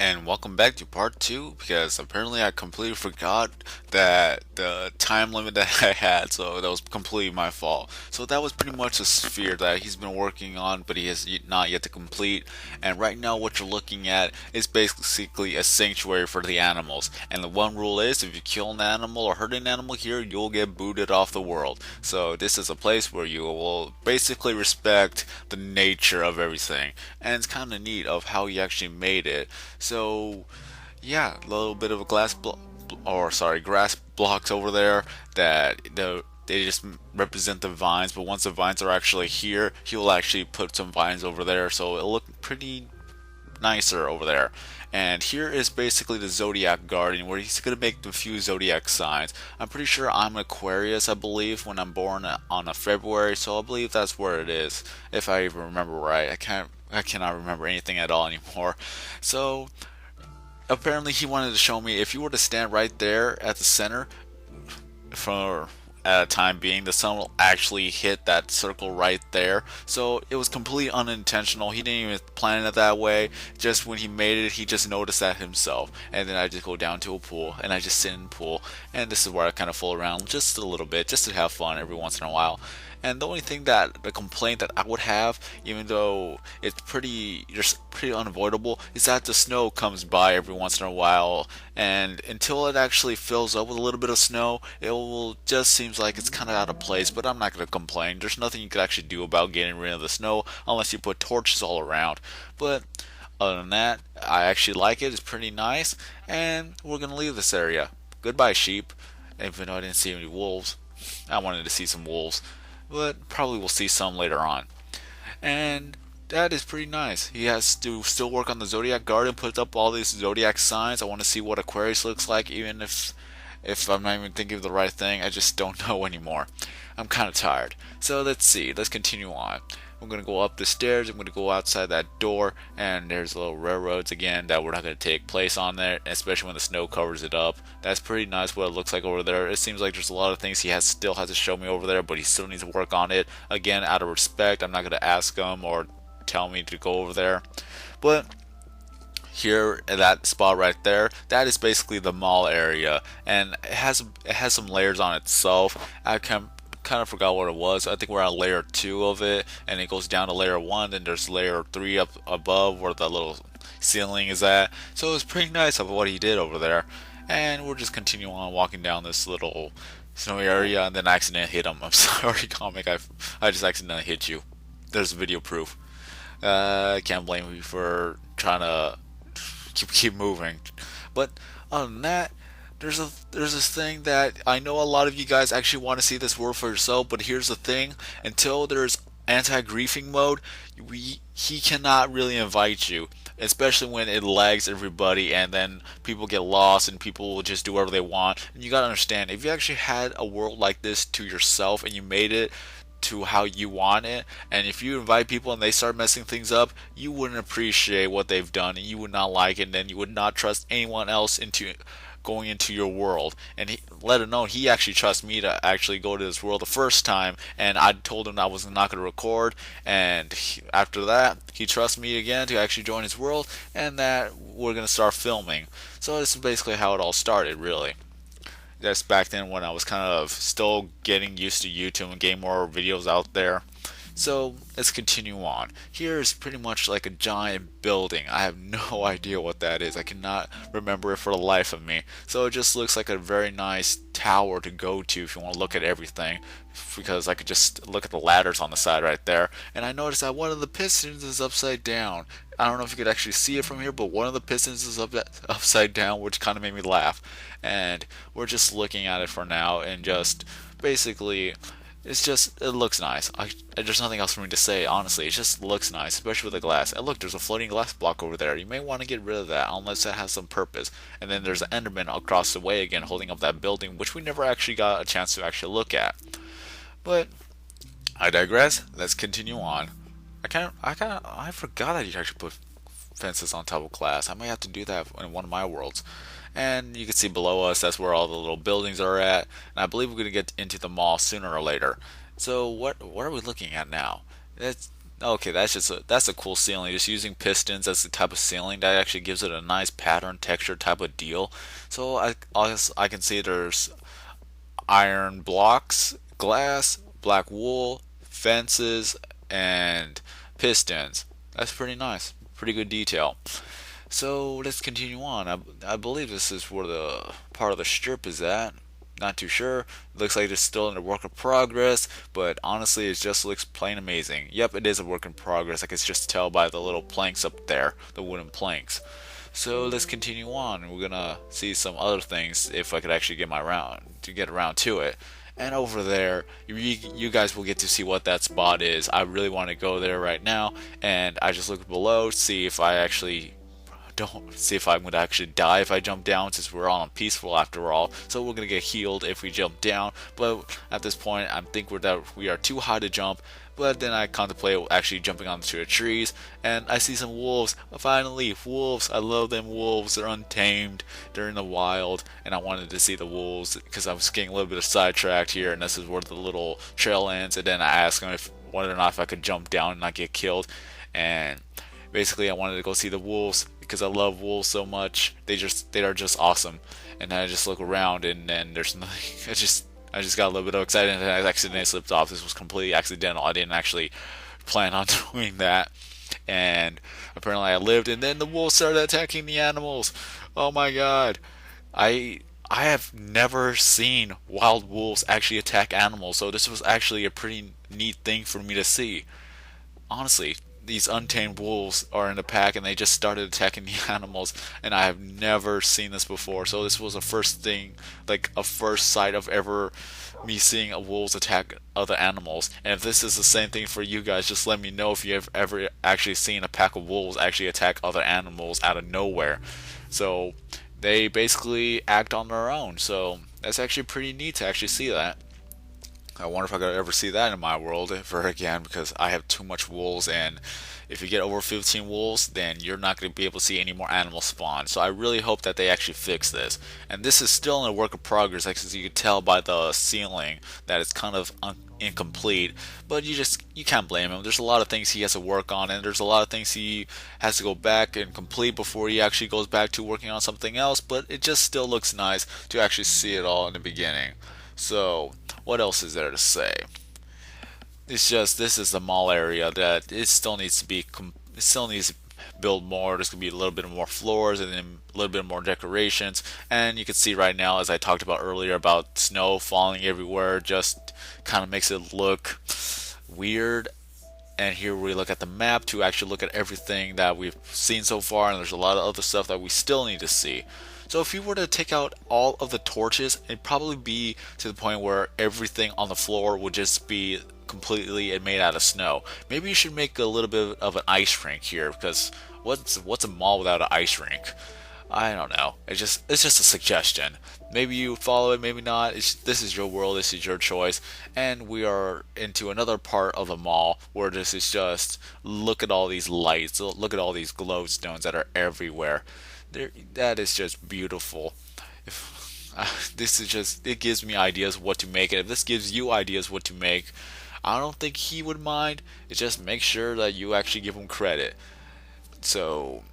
and welcome back to part two because apparently I completely forgot that the time limit that I had, so that was completely my fault. So that was pretty much a sphere that he's been working on, but he has not yet to complete. And right now, what you're looking at is basically a sanctuary for the animals. And the one rule is if you kill an animal or hurt an animal here, you'll get booted off the world. So this is a place where you will basically respect the nature of everything. And it's kind of neat of how he actually made it. So, yeah, a little bit of a grass blocks over there that they just represent the vines. But once the vines are actually here, he will actually put some vines over there, so it'll look pretty nicer over there. And here is basically the zodiac garden where he's gonna make a few zodiac signs. I'm pretty sure I'm Aquarius, I believe, when I'm born on a February, so I believe that's where it is, if I even remember right. I cannot remember anything at all anymore. So apparently he wanted to show me if you were to stand right there at the center for at a time being, the sun will actually hit that circle right there. So it was completely unintentional. He didn't even plan it that way. Just when he made it, he just noticed that himself. And then I just go down to a pool and I just sit in the pool. And this is where I kind of fool around just a little bit, just to have fun every once in a while. And the only thing that the complaint that I would have, even though it's pretty unavoidable, is that the snow comes by every once in a while, and until it actually fills up with a little bit of snow, it will just seems like it's kind of out of place. But I'm not gonna complain. There's nothing you could actually do about getting rid of the snow unless you put torches all around. But other than that, I actually like it. It's pretty nice, and we're gonna leave this area. Goodbye, sheep. Even though I didn't see any wolves, I wanted to see some wolves, but probably we'll see some later on. And that is pretty nice. He has to still work on the Zodiac Garden, put up all these Zodiac signs. I want to see what Aquarius looks like, even if I'm not even thinking of the right thing. I just don't know anymore. I'm kind of tired. So let's see. Let's continue on. I'm gonna go up the stairs. I'm gonna go outside that door, and there's little railroads again that we're not gonna take place on there, especially when the snow covers it up. That's pretty nice what it looks like over there. It seems like there's a lot of things still has to show me over there, but he still needs to work on it. Again, out of respect, I'm not gonna ask him or tell me to go over there. But here at that spot right there, that is basically the mall area, and it has some layers on itself. I kind of forgot what it was. I think we're on layer 2 of it, and it goes down to layer 1, then there's layer 3 up above where the little ceiling is at. So it was pretty nice of what he did over there. And we're just continuing on walking down this little snowy area, and then I accidentally hit him. I'm sorry, comic. I just accidentally hit you. There's video proof. I can't blame you for trying to keep moving. But other than that, there's this thing that I know a lot of you guys actually want to see this world for yourself, but here's the thing: until there's anti-griefing mode, he cannot really invite you, especially when it lags everybody, and then people get lost and people will just do whatever they want. And you gotta understand, if you actually had a world like this to yourself and you made it to how you want it, and if you invite people and they start messing things up, you wouldn't appreciate what they've done and you would not like it, and then you would not trust anyone else into going into your world. And let alone he actually trusts me to actually go to this world the first time, and I told him I was not going to record, and after that he trusts me again to actually join his world, and that we're going to start filming. So this is basically how it all started, really. That's back then when I was kind of still getting used to YouTube and getting more videos out there. So let's continue on. Here is pretty much like a giant building. I have no idea what that is. I cannot remember it for the life of me. So it just looks like a very nice tower to go to if you want to look at everything. Because I could just look at the ladders on the side right there. And I noticed that one of the pistons is upside down. I don't know if you could actually see it from here, but one of the pistons is upside down, which kind of made me laugh. And we're just looking at it for now, and just basically it looks nice. There's nothing else for me to say, honestly. It just looks nice, especially with the glass. And look, there's a floating glass block over there. You may want to get rid of that, unless it has some purpose. And then there's an Enderman across the way again, holding up that building, which we never actually got a chance to actually look at. But I digress. Let's continue on. I forgot that you actually put fences on top of glass. I might have to do that in one of my worlds. And you can see below us, that's where all the little buildings are at. And I believe we're going to get into the mall sooner or later. So what are we looking at now? Okay, that's a cool ceiling. Just using pistons as the type of ceiling that actually gives it a nice pattern texture type of deal. So I can see there's iron blocks, glass, black wool, fences, and pistons. That's pretty nice. Pretty good detail. So let's continue on. I believe this is where the part of the strip is at. Not too sure. Looks like it's still in a work of progress, but honestly, it just looks plain amazing. Yep, it is a work in progress. I can just tell by the little planks up there, the wooden planks. So let's continue on. We're gonna see some other things if I could actually get around to it. And over there, you guys will get to see what that spot is. I really want to go there right now, and I just looked below, see if I actually don't see if I'm gonna actually die if I jump down, since we're on peaceful after all. So we're gonna get healed if we jump down. But at this point, I think we are too high to jump. But then I contemplate actually jumping onto the trees, and I see some wolves. Finally, wolves! I love them wolves. They're untamed. They're in the wild, and I wanted to see the wolves because I was getting a little bit of sidetracked here, and this is where the little trail ends. And then I asked them if whether or not if I could jump down and not get killed, and basically I wanted to go see the wolves because I love wolves so much. They are just awesome. And then I just look around, and then there's nothing. I just got a little bit excited, and I accidentally slipped off. This was completely accidental. I didn't actually plan on doing that. And apparently I lived, and then the wolves started attacking the animals. Oh my god. I have never seen wild wolves actually attack animals, so this was actually a pretty neat thing for me to see. Honestly, these untamed wolves are in the pack, and they just started attacking the animals, and I have never seen this before. So this was a first thing, like a first sight of ever me seeing a wolves attack other animals. And if this is the same thing for you guys, just let me know if you have ever actually seen a pack of wolves actually attack other animals out of nowhere. So they basically act on their own. So that's actually pretty neat to actually see that. I wonder if I could ever see that in my world ever again, because I have too much wolves, and if you get over 15 wolves, then you're not going to be able to see any more animal spawn. So I really hope that they actually fix this. And this is still in a work of progress, like, as you can tell by the ceiling that it's kind of incomplete. But you can't blame him. There's a lot of things he has to work on, and there's a lot of things he has to go back and complete before he actually goes back to working on something else. But it just still looks nice to actually see it all in the beginning. So, what else is there to say? It's just this is the mall area that it still needs to be it still needs to build more. There's gonna be a little bit more floors and then a little bit more decorations. And you can see right now, as I talked about earlier, about snow falling everywhere, just kind of makes it look weird. And here we look at the map to actually look at everything that we've seen so far, and there's a lot of other stuff that we still need to see. So if you were to take out all of the torches, it'd probably be to the point where everything on the floor would just be completely made out of snow. Maybe you should make a little bit of an ice rink here, because what's a mall without an ice rink? I don't know. It's just a suggestion. Maybe you follow it, maybe not. This is your world. This is your choice. And we are into another part of the mall where this is just look at all these lights. Look at all these glowstones that are everywhere. That is just beautiful. If this is just it gives me ideas what to make, and if this gives you ideas what to make, I don't think he would mind. It just make sure that you actually give him credit. So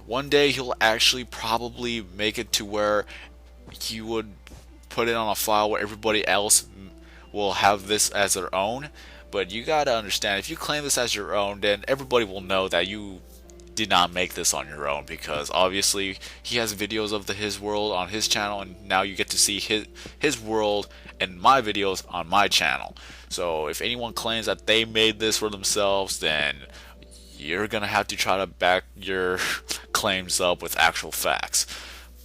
one day he'll actually probably make it to where he would put it on a file where everybody else will have this as their own. But you gotta understand, if you claim this as your own, then everybody will know that you did not make this on your own, because obviously he has videos of his world on his channel, and now you get to see his world and my videos on my channel. So if anyone claims that they made this for themselves, then you're gonna have to try to back your claims up with actual facts.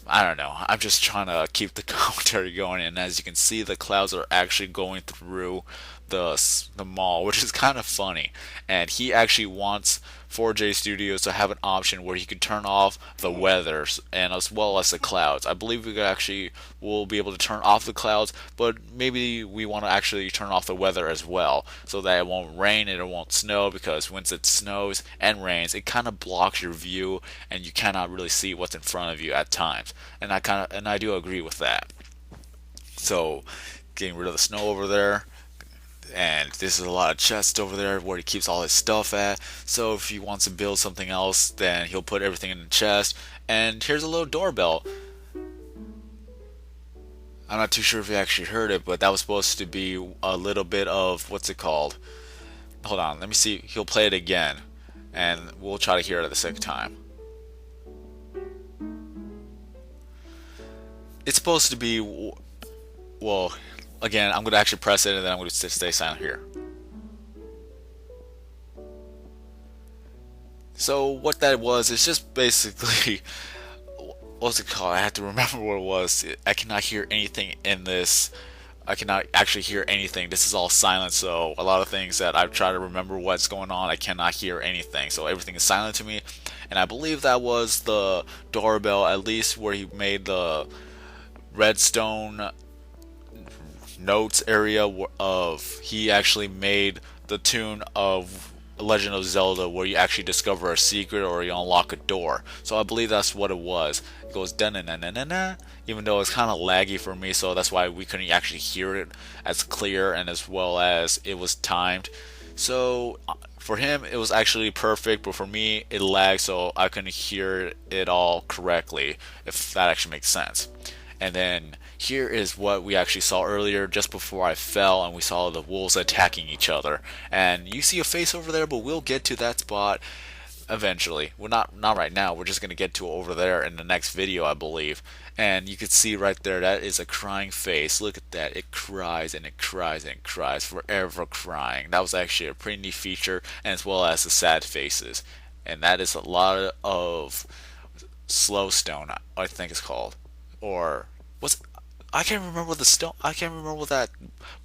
I don't know. I'm just trying to keep the commentary going, and as you can see, the clouds are actually going through the mall, which is kind of funny. And he actually wants 4J Studios to have an option where he could turn off the weather and as well as the clouds. I believe we actually will be able to turn off the clouds, but maybe we want to actually turn off the weather as well, so that it won't rain and it won't snow, because once it snows and rains, it kind of blocks your view and you cannot really see what's in front of you at times. And I do agree with that. So getting rid of the snow over there. And this is a lot of chests over there where he keeps all his stuff at. So if he wants to build something else, then he'll put everything in the chest. And here's a little doorbell. I'm not too sure if you actually heard it, but that was supposed to be a little bit of what's it called? Hold on, let me see. He'll play it again, and we'll try to hear it at the second time. It's supposed to be, well, again, I'm going to actually press it and then I'm going to stay silent here. So what that was is just basically, what's it called? I have to remember what it was. I cannot hear anything in this. I cannot actually hear anything. This is all silent, so a lot of things that I've tried to remember what's going on, I cannot hear anything. So everything is silent to me. And I believe that was the doorbell, at least where he made the redstone notes area of he actually made the tune of Legend of Zelda where you actually discover a secret or you unlock a door. So I believe that's what it was. It goes da na na na na na, even though it's kind of laggy for me, so that's why we couldn't actually hear it as clear and as well as it was timed. So for him it was actually perfect, but for me it lagged, so I couldn't hear it all correctly, if that actually makes sense. And then here is what we actually saw earlier just before I fell, and we saw the wolves attacking each other. And you see a face over there, but we'll get to that spot eventually. Well, not right now. We're just going to get to it over there in the next video, I believe. And you can see right there, that is a crying face. Look at that. It cries and it cries and it cries, forever crying. That was actually a pretty neat feature, and as well as the sad faces. And that is a lot of slow stone, I think it's called. Or what's, I can't remember what the stone. I can't remember what that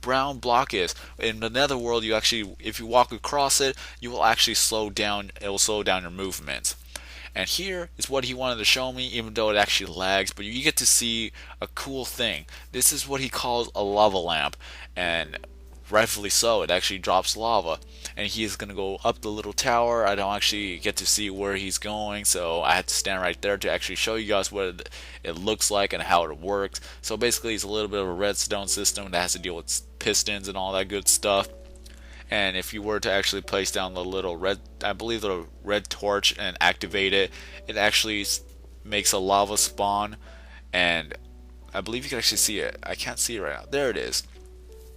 brown block is. In the Netherworld, you actually, if you walk across it, you will actually slow down. It will slow down your movements. And here is what he wanted to show me, even though it actually lags. But you get to see a cool thing. This is what he calls a lava lamp, and rightfully so. It actually drops lava, and he is gonna go up the little tower. I don't actually get to see where he's going, so I had to stand right there to actually show you guys what it looks like and how it works. So basically, it's a little bit of a redstone system that has to deal with pistons and all that good stuff. And if you were to actually place down the little red, I believe the red torch, and activate it, it actually makes a lava spawn. And I believe you can actually see it. I can't see it right now. There it is.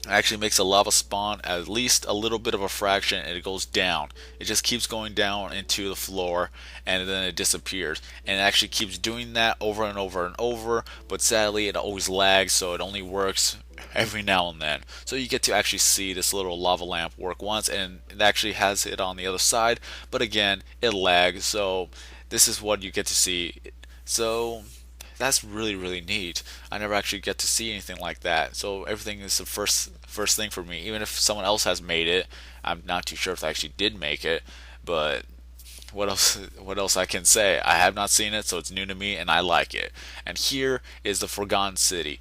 It actually makes a lava spawn at least a little bit of a fraction, and it goes down. It just keeps going down into the floor, and then it disappears. And it actually keeps doing that over and over and over, but sadly it always lags, so it only works every now and then. So you get to actually see this little lava lamp work once, and it actually has it on the other side, but again it lags, so this is what you get to see. So that's really neat. I never actually get to see anything like that. So everything is the first thing for me. Even if someone else has made it, I'm not too sure if they actually did make it. But what else I can say? I have not seen it, so it's new to me and I like it. And here is the Forgotten City.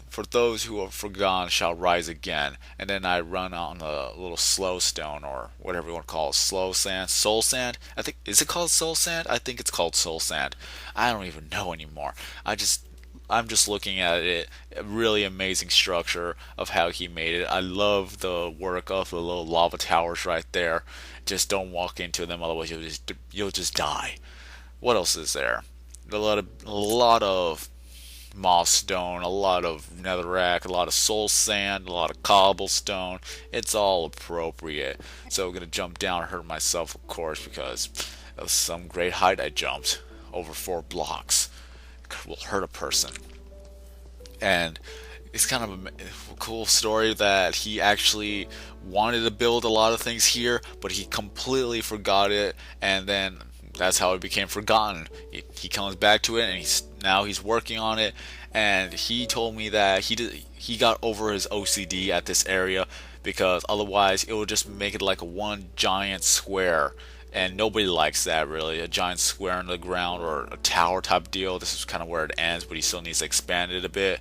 For those who are forgone shall rise again. And then I run on a little slow stone, or whatever you want to call it, slow sand, soul sand. I think, is it called soul sand? I think it's called soul sand. I don't even know anymore. I'm just looking at it. A really amazing structure of how he made it. I love the work of the little lava towers right there. Just don't walk into them, otherwise you'll just die. What else is there? A lot of moss stone, a lot of netherrack, a lot of soul sand, a lot of cobblestone. It's all appropriate. So I'm gonna jump down and hurt myself, of course, because of some great height I jumped over 4 blocks. It will hurt a person. And it's kind of a cool story that he actually wanted to build a lot of things here, but he completely forgot it, and then that's how it became forgotten. He comes back to it, and he's working on it. And he told me that he got over his OCD at this area, because otherwise it would just make it like a one giant square, and nobody likes that really. A giant square in the ground or a tower type deal. This is kind of where it ends, but he still needs to expand it a bit.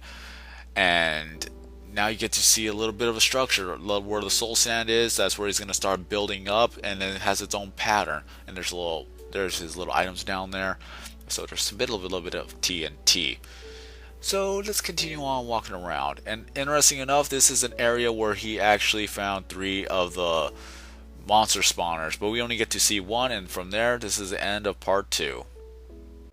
And now you get to see a little bit of a structure where the soul sand is. That's where he's going to start building up, and then it has its own pattern. And there's his little items down there. So there's a little bit of TNT. So let's continue on walking around. And interesting enough, this is an area where he actually found three of the monster spawners, but we only get to see one, and from there, this is the end of part 2.